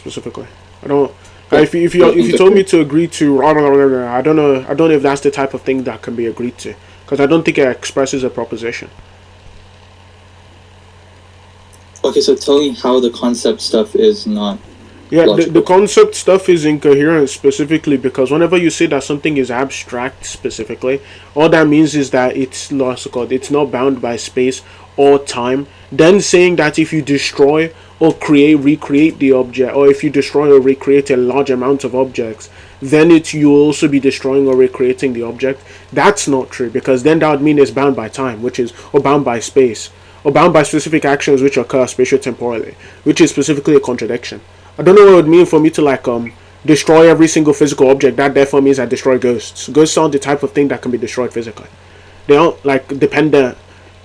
specifically. I don't. If you told me to agree to, I don't know. I don't know if that's the type of thing that can be agreed to, because I don't think it expresses a proposition. Okay, so tell me how the concept stuff is not. Yeah, the concept stuff is incoherent specifically because whenever you say that something is abstract specifically, all that means is that it's it's not bound by space or time. Then saying that if you destroy or recreate the object, or if you destroy or recreate a large amount of objects, then you will also be destroying or recreating the object. That's not true, because then that would mean it's bound by time, or bound by space, or bound by specific actions which occur spatio-temporally, which is specifically a contradiction. I don't know what it would mean for me to destroy every single physical object. That therefore means I destroy ghosts. Ghosts aren't the type of thing that can be destroyed physically. They aren't dependent,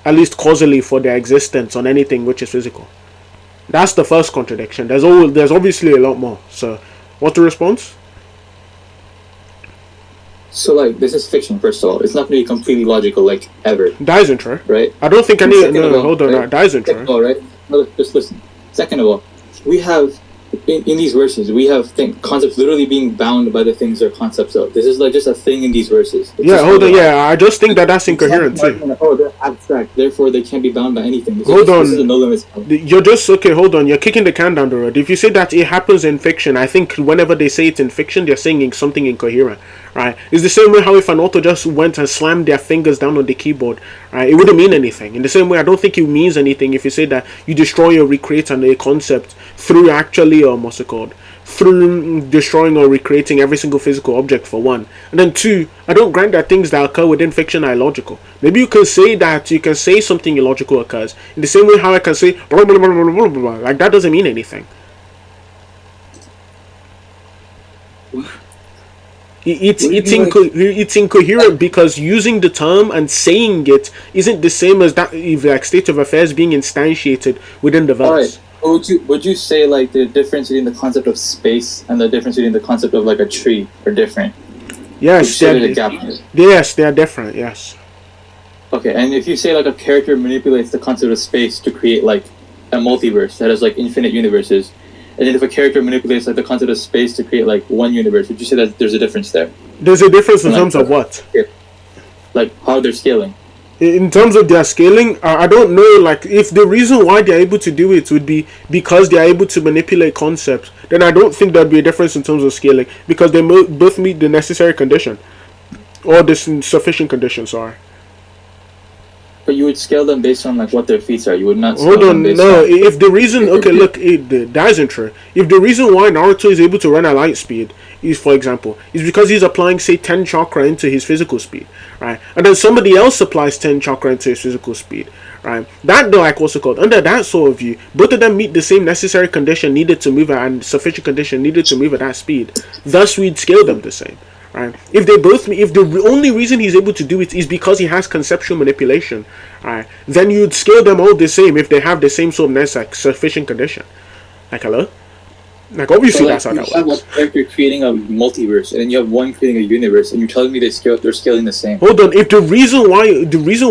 at least causally, for their existence on anything which is physical. That's the first contradiction. There's obviously a lot more. So, what's the response? So this is fiction. First of all, it's not going to be completely logical ever. That isn't true. Right? I don't think any. No, hold on. Right? That isn't true. All right. No, just listen. Second of all, we have. In these verses, we have concepts literally being bound by the things they're concepts of. This is just a thing in these verses. Hold on. Yeah, I just think that's incoherent too. Oh, they're abstract. Therefore, they can't be bound by anything. Hold on. This is a no limits. You're just okay. Hold on. You're kicking the can down the road. If you say that it happens in fiction, I think whenever they say it in fiction, they're saying something incoherent. Right? It's the same way how if an author just went and slammed their fingers down on the keyboard, right, it wouldn't mean anything. In the same way, I don't think it means anything if you say that you destroy or recreate a concept through actually, through destroying or recreating every single physical object, for one. And then two, I don't grant that things that occur within fiction are illogical. Maybe you can say something illogical occurs. In the same way how I can say blah, blah, blah, blah, blah, blah. That doesn't mean anything. It's incoherent because using the term and saying it isn't the same as that state of affairs being instantiated within the verse. All right. Would you say the difference between the concept of space and the difference between the concept of a tree are different? Yes, yes, they are different. Yes. Okay, and if you say a character manipulates the concept of space to create a multiverse that has infinite universes. And then if a character manipulates the concept of space to create one universe, would you say that there's a difference there? There's a difference in terms of what? How they're scaling. In terms of their scaling, I don't know. If the reason why they're able to do it would be because they're able to manipulate concepts, then I don't think there'd be a difference in terms of scaling, because they both meet the necessary condition, or the sufficient condition. Sorry. But you would scale them based on what their feats are. You would not. Hold on, no. If the reason, that isn't true. If the reason why Naruto is able to run at light speed is, for example, is because he's applying, say, 10 chakra into his physical speed, right? And then somebody else applies 10 chakra into his physical speed, right? That under that sort of view, both of them meet the same necessary condition needed to move and sufficient condition needed to move at that speed. Thus, we'd scale them the same. Right. If the only reason he's able to do it is because he has conceptual manipulation, right, then you'd scale them all the same if they have the same sort of sufficient condition. Hello? Obviously that's how that works. You have one character creating a multiverse, and then you have one creating a universe, and you're telling me they're scaling the same. Hold on, if the reason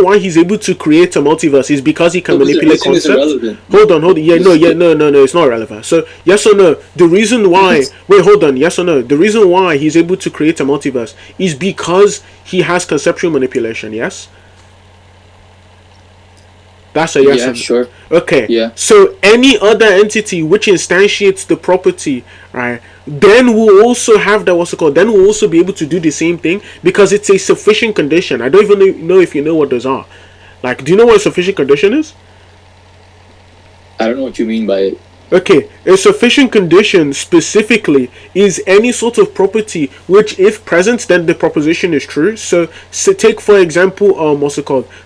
why he's able to create a multiverse is because he can manipulate concepts. Hold on. No, it's not relevant. So yes or no, the reason why yes or no, the reason why he's able to create a multiverse is because he has conceptual manipulation, yes? That's a yes. Yeah, sure. Okay. Yeah. So any other entity which instantiates the property, right, then will also have that then will also be able to do the same thing because it's a sufficient condition. I don't even know if you know what those are. Do you know what a sufficient condition is? I don't know what you mean by it. Okay, a sufficient condition specifically is any sort of property which, if present, then the proposition is true. So take for example,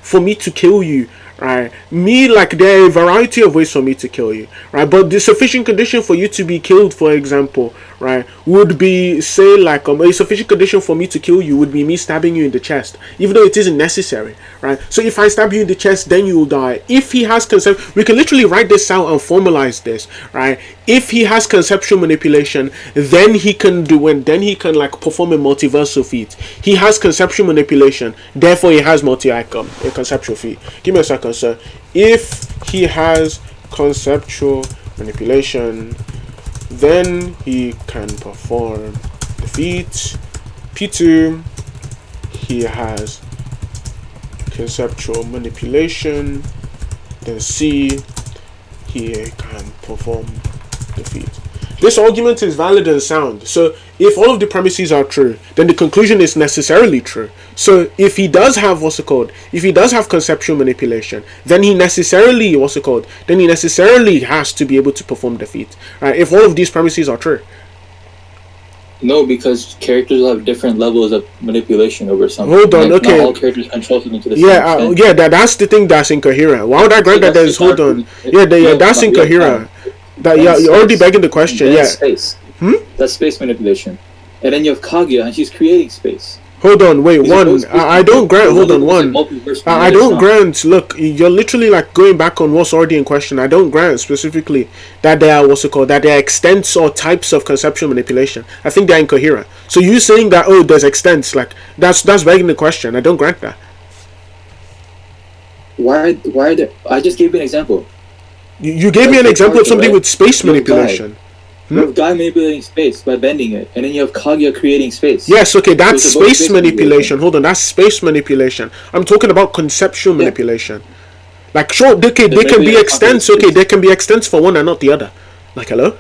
for me to kill you. Right, there are a variety of ways for me to kill you, right? But the sufficient condition for you to be killed, for example, right, would be, say, a sufficient condition for me to kill you would be me stabbing you in the chest, even though it isn't necessary, right? So if I stab you in the chest, then you will die. If he has we can literally write this out and formalize this, right? If he has conceptual manipulation, then he can perform a multiversal feat. He has conceptual manipulation, therefore he has a conceptual feat. Give me a second. So if he has conceptual manipulation, then he can perform the feat. P2, he has conceptual manipulation. Then C, he can perform the feat. This argument is valid and sound. So if all of the premises are true, then the conclusion is necessarily true. So if he does have if he does have conceptual manipulation, then he necessarily then he necessarily has to be able to perform the feat. Right? If all of these premises are true. No, because characters have different levels of manipulation over something. Hold on, like, okay. Not all characters control something to the same extent. That's the thing that's incoherent. Why would I grant that there's that's incoherent. You're already begging the question. That's space. That's space manipulation. And then you have Kaguya, and she's creating space. Hold on, wait, I don't grant, hold on, I don't grant, look, you're literally like going back on what's already in question. I don't grant specifically that there are, that there are extents or types of conceptual manipulation. I think they're incoherent. So you saying that, there's extents, like, that's begging the question. I don't grant that. Why are there, I just gave you an example. You gave me an example of something with space manipulation. You have Guy manipulating space by bending it, and then you have Kaguya creating space. Yes, okay, that's space manipulation. Hold on, that's space manipulation. I'm talking about conceptual manipulation. Like, sure, they can be extents. Okay, there can be extents for one and not the other. Like, hello?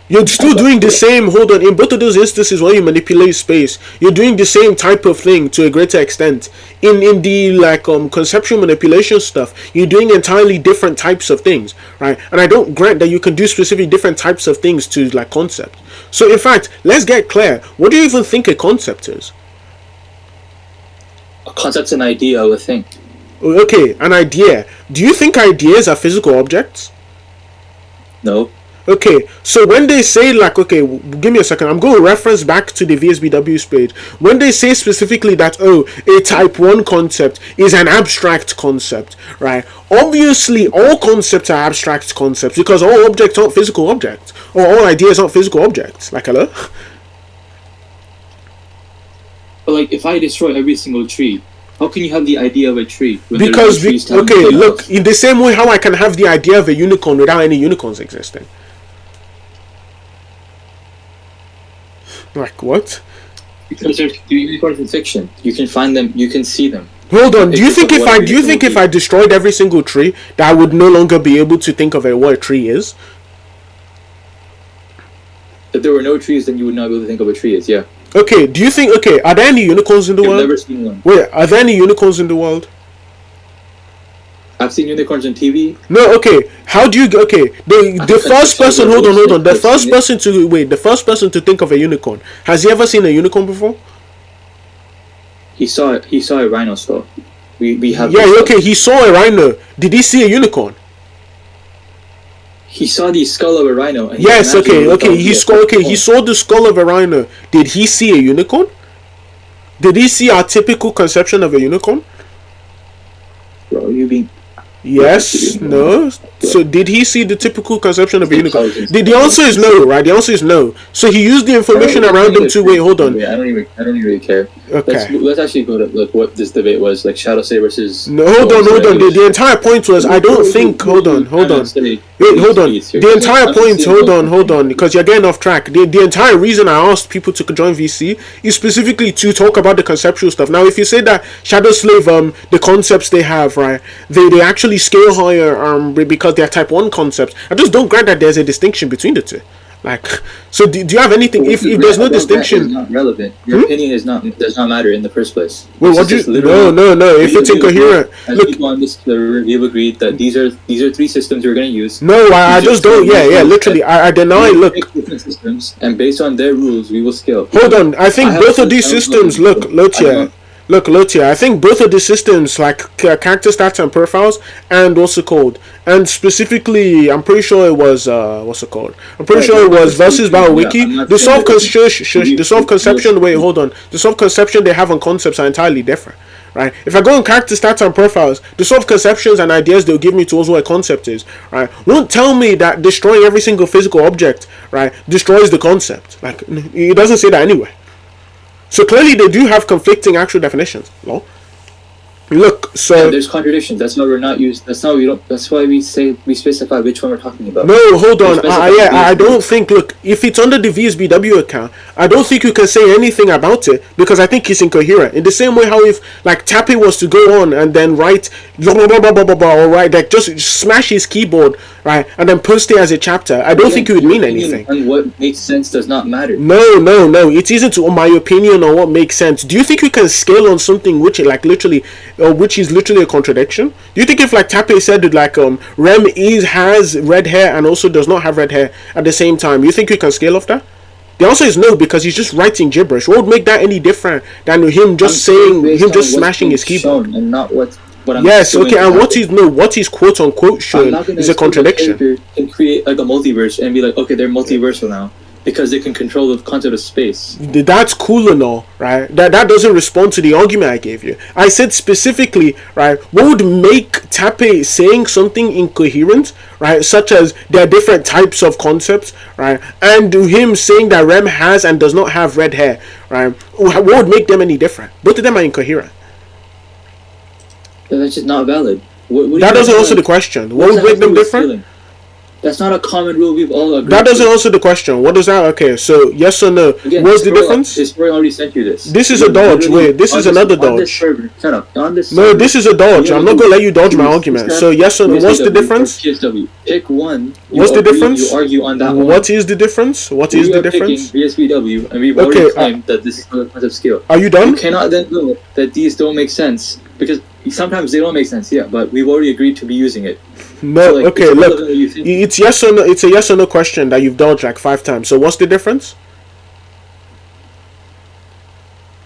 You're still doing the same, hold on, in both of those instances where you manipulate space, you're doing the same type of thing to a greater extent. In the conceptual manipulation stuff, you're doing entirely different types of things, right? And I don't grant that you can do specific different types of things to like concept. So in fact, let's get clear. What do you even think a concept is? A concept's an idea of a thing. Okay, an idea. Do you think ideas are physical objects? No. Okay, so when they say like, okay, give me a second, I'm going to reference back to the VSBW's page. When they say specifically that, a type 1 concept is an abstract concept, right? Obviously, all concepts are abstract concepts because all objects aren't physical objects, or all ideas aren't physical objects. Like, hello? But like, if I destroy every single tree, how can you have the idea of a tree? Because, look, in the same way how I can have the idea of a unicorn without any unicorns existing. Like what? Because there's unicorns in fiction. You can find them. You can see them. Hold on. Do you think if I destroyed every single tree, that I would no longer be able to think of what a tree is? If there were no trees, then you would not be able to think of what a tree is. Yeah. Okay. Do you think? Okay. Are there any unicorns in the world? I've never seen one. Wait. Are there any unicorns in the world? I've seen unicorns on TV. No, okay. How do you the first person the first person to think of a unicorn. Has he ever seen a unicorn before? He saw a rhino skull. We have. Yeah, okay, he saw a rhino. Did he see a unicorn? He saw the skull of a rhino. And yes, he saw the skull of a rhino. Did he see a unicorn? Did he see our typical conception of a unicorn? Bro, you being yes, no. So did he see the typical conception of a unicorn? The answer is no, right? The answer is no. So he used the information around him to wait. Hold on. I don't even really care. Okay. Let's actually go to look what this debate was like. Shadow Say versus. No, hold on. The entire point was I don't think. Hold on. Wait, hold on. The entire point. Hold on. Because you're getting off track. The entire reason I asked people to join VC is specifically to talk about the conceptual stuff. Now, if you say that Shadow Slave, the concepts they have, right? They actually scale higher because they're type 1 concepts. I just don't grant that there's a distinction between the two. Like, so do you have anything? If there's no distinction, is not relevant. Your opinion does not matter in the first place. Well, no. If it's incoherent, look. People on this we've agreed that these are 3 systems we're going to use. No, I just don't. Yeah. Literally, I deny. Look, different systems, and based on their rules, we will scale. Hold on. I think both of these systems. Look, Lotia, I think both of the systems, like character stats and profiles, and what's it called? And specifically, I'm pretty sure it was, what's it called? I'm pretty sure it was versus BioWiki. The self-conception, wait, hold on. The self-conception they have on concepts are entirely different, right? If I go on character stats and profiles, the self-conceptions and ideas they'll give me towards what a concept is, right? Won't tell me that destroying every single physical object, right, destroys the concept. Like, it doesn't say that anyway. So clearly they do have conflicting actual definitions. No? Look, Yeah, so there's contradictions. That's why we're not used. That's not we don't. That's why we say we specify which one we're talking about. no, hold We on. specify Yeah, I VSBW. don't think. Look, if it's under the VSBW account, I don't think you can say anything about it because I think it's incoherent. In the same way, how if like Tappy was to go on and then write blah blah blah blah blah blah, blah or right, like just smash his keyboard, right, and then post it as a chapter, I don't think it would Your mean opinion anything. on what makes sense does not matter. No, no, no. It isn't my opinion on what makes sense. Do you think you can scale on something which, like, literally, which is literally a contradiction? Do you think if, like, Tape said, like, Rem has red hair and also does not have red hair at the same time, you think you can scale off that? The answer is no, because he's just writing gibberish. What would make that any different than him just saying, him just smashing his keyboard? And not what I'm. Yes, okay, and what is quote unquote shown is a contradiction. Can create like a multiverse and be like, okay, they're multiversal now because they can control the concept of space. That's cool and all, right? That doesn't respond to the argument I gave you. I said specifically, right, what would make Tape saying something incoherent, right, such as there are different types of concepts, right, and him saying that Rem has and does not have red hair, right, what would make them any different? Both of them are incoherent. That's just not valid. What That doesn't answer the question. What would make them different? That's not a common rule we've all agreed. That doesn't answer the question. What does that? Okay, so yes or no? Again, what's the difference? Historian already sent you this. This is a dodge. Wait, this is another dodge. Shut up. On this No, server, this is a dodge. I'm not gonna let you dodge my Choose argument. step, So yes or no? What's the VSBW, difference? or PSW. Pick one. You What's the agree, difference? You argue on that one. What is the difference? What is the difference? VSBW, and we've Okay, already claimed that this is not a concept scale. Are you You done? cannot then know that these don't make sense because sometimes they don't make sense. Yeah, but we've already agreed to be using it. No. So, like, Okay, it's look. relevant what you think. It's yes or no. It's a yes or no question that you've dodged like 5 times. So what's the difference?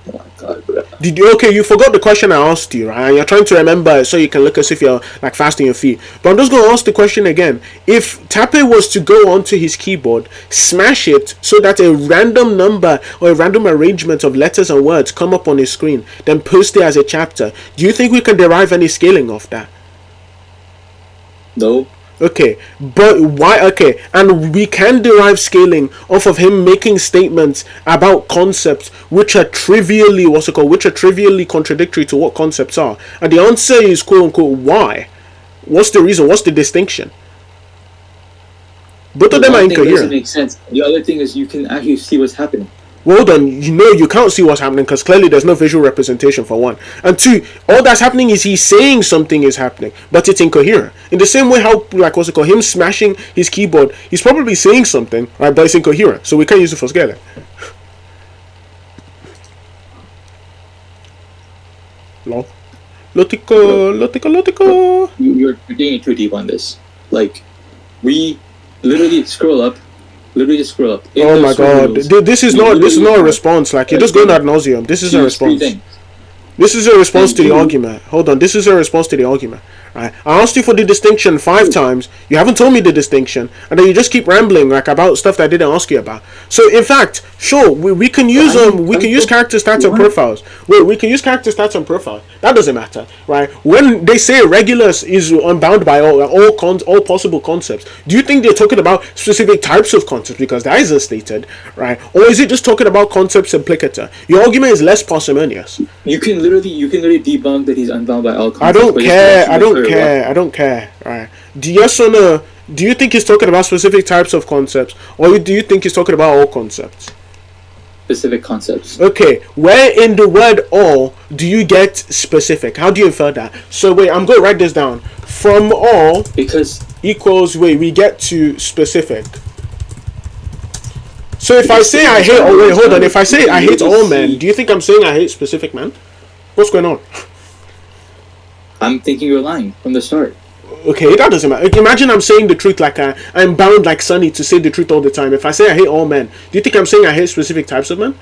Oh my god, bro. Did you? Okay, you forgot the question I asked you, right? You're trying to remember so you can look as if you're like fast on your feet. But I'm just going to ask the question again. If Tape was to go onto his keyboard, smash it so that a random number or a random arrangement of letters and words come up on his screen, then post it as a chapter, do you think we can derive any scaling off that? No. Okay, but why? Okay, and we can derive scaling off of him making statements about concepts which are trivially, which are trivially contradictory to what concepts are. And the answer is quote unquote why. What's the reason? What's the distinction? Both of them are One thing doesn't incoherent. make sense. The other thing is you can actually see what's happening. Well, hold on, you can't see what's happening because clearly there's no visual representation for one. And two, all that's happening is he's saying something is happening, but it's incoherent. In the same way how, like, him smashing his keyboard, he's probably saying something, right, but it's incoherent, so we can't use it for scaling. Lol. Lotico. You're getting too deep on this. Like, we literally scroll up. Literally just scroll up. In Oh those my god, rules, this is we not literally a have response. Like, you're just going ad nauseum. This is a choose three response. things. This is a response And to the you- argument. Hold on, this is a response to the argument. Right? I asked you for the distinction 5 times. You haven't told me the distinction, and then you just keep rambling like about stuff that I didn't ask you about. So, in fact, sure, we can use character stats and profiles. Wait, we can use character stats and profiles. That doesn't matter, right? When they say Regulus is unbound by all possible concepts, do you think they're talking about specific types of concepts because that isn't stated, right? Or is it just talking about concepts implicata? Your argument is less parsimonious. You can literally debunk that he's unbound by all concepts. I don't but care. just I don't sorry, care. I don't care. Right? Yes or no? Do you think he's talking about specific types of concepts, or do you think he's talking about all concepts? Specific concepts. Okay, where in the word all do you get specific? How do you infer that? So wait, I'm going to write this down. From all Because equals, wait, we get to specific. So if I say I hate, oh wait, hold on. If I say I hate all men, do you think I'm saying I hate specific men? What's going on? I'm thinking you're lying from the start. Okay, that doesn't matter. Imagine I'm saying the truth like I'm bound like Sunny to say the truth all the time. If I say I hate all men, do you think I'm saying I hate specific types of men?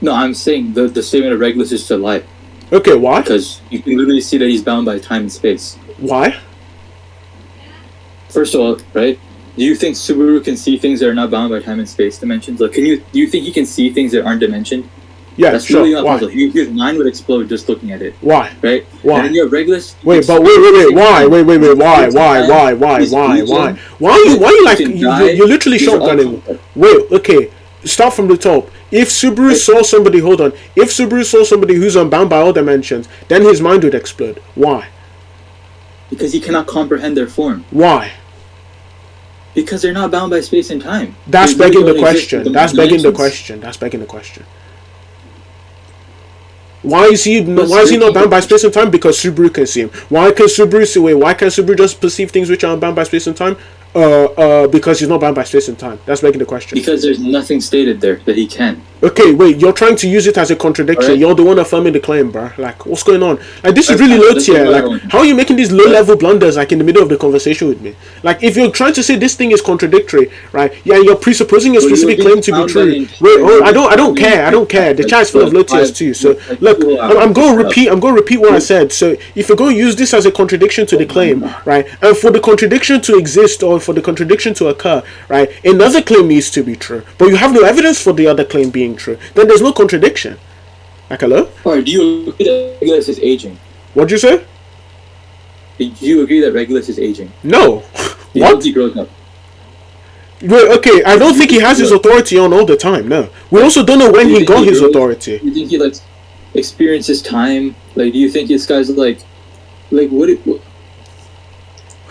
No, I'm saying the statement of Regulus is to lie. Okay, why? Because you can literally see that he's bound by time and space. Why? First of all, right? Do you think Subaru can see things that are not bound by time and space dimensions? Like, do you think he can see things that aren't dimensioned? Yeah, That's sure. really not Why? possible. His mind would explode just looking at it, Why? right? Why? And then you have Regulus. Wait, but wait. Why? Wait. Why? Why are you like you're literally shotgunning? Wait, okay. Start from the top. If Subaru saw somebody, hold on. If Subaru saw somebody who's unbound by all dimensions, then his mind would explode. Why? Because he cannot comprehend their form. Why? Because they're not bound by space and time. That's They begging the literally exist question. in That's begging the dimensions. question. That's begging the question. Why is he not bound by space and time? Because Subaru can see him. Why can Subaru see? Wait, why can't Subaru just perceive things which are unbound by space and time? Because he's not bound by space and time. That's begging the question. Because there's nothing stated there that he can. Okay, wait, you're trying to use it as a contradiction. Alright. You're the one affirming the claim, bro. Like, what's going on? Like, this is really low tier. Like, how are you making these low-level blunders, like, in the middle of the conversation with me? Like, if you're trying to say this thing is contradictory, right, yeah, you're presupposing a specific claim to be true. Wait, I don't care. The chat's full of low tiers too. So, look, I'm going to repeat what I said. So, if you're going to use this as a contradiction to the claim, right, and for the contradiction to exist or for the contradiction to occur, right, another claim needs to be true. But you have no evidence for the other claim being true. Then there's no contradiction. Like, hello? Or do you agree that Regulus is aging? What'd you say? Do you agree that Regulus is aging? No. What? He grows up. Wait, okay, I don't think he has his authority on all the time, no. We also don't know when he got his authority. Do you think he, like, experiences time? Like, do you think this guy's, like what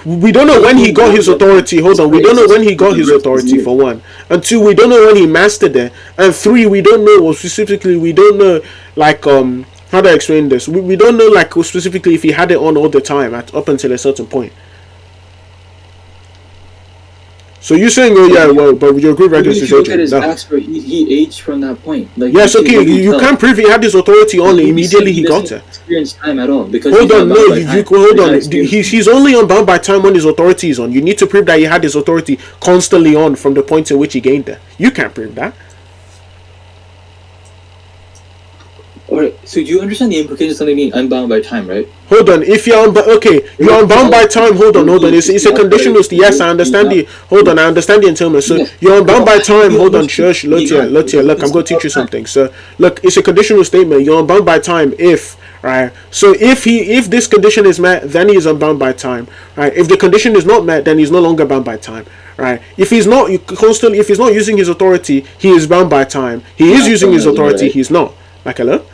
We don't know when he got his authority. Hold on, we don't know when he got his authority, for one. And two, we don't know when he mastered it. And three, we don't know, well, specifically, we don't know, like, how do I explain this? We don't know, like, specifically if he had it on all the time, up until a certain point. So you're saying, oh yeah, well, but you agree Regulus is aging? His backstory, he aged from that point. Like, yes, okay, you can't prove he had his authority on immediately he got it. Experience time at all because hold on, no, hold on. He's only unbound by time when his authority is on. You need to prove that he had his authority constantly on from the point in which he gained it. You can't prove that. Alright, so do you understand the implications of something being unbound by time, right? Hold on, if you're you're unbound by time. Hold on. It's a conditional. Yes, I understand the. Hold on, I understand the entailment. So you're unbound by time. Hold on, shush, look, I'm going to teach you something. So look, it's a conditional statement. You're unbound by time if. Right. So if this condition is met, then he is unbound by time. Right. If the condition is not met, then he's no longer bound by time. Right. If he's not using his authority, he is bound by time. He is using his authority. He's not. Like, hello.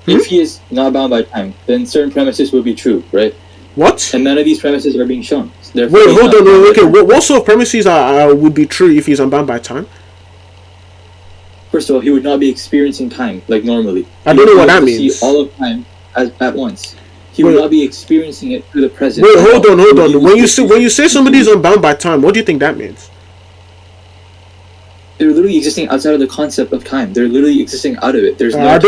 If he is not bound by time, then certain premises will be true, right? What? And none of these premises are being shown. Wait, hold on. Okay, what sort of premises would be true if he's unbound by time? First of all, he would not be experiencing time like normally. I don't know what that means. See all of time at once. He would not be experiencing it through the present. Wait, hold on. When you say somebody's unbound by time, what do you think that means? They're literally existing outside of the concept of time. They're literally existing out of it. There's no.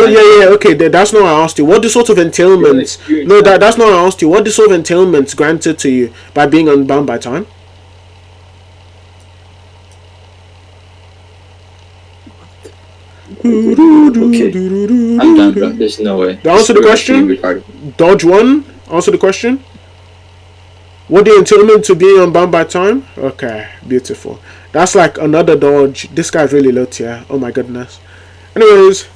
Okay. That's not what I asked you. What the sort of entailments? No, that's not what I asked you. What the sort of entailments granted to you by being unbound by time? Okay. I'm done, bro. There's no way. Answer the question. Dodge one. Answer the question. What the entailment to being unbound by time? Okay, beautiful. That's like another dodge. This guy's really low tier. Oh my goodness. Anyways.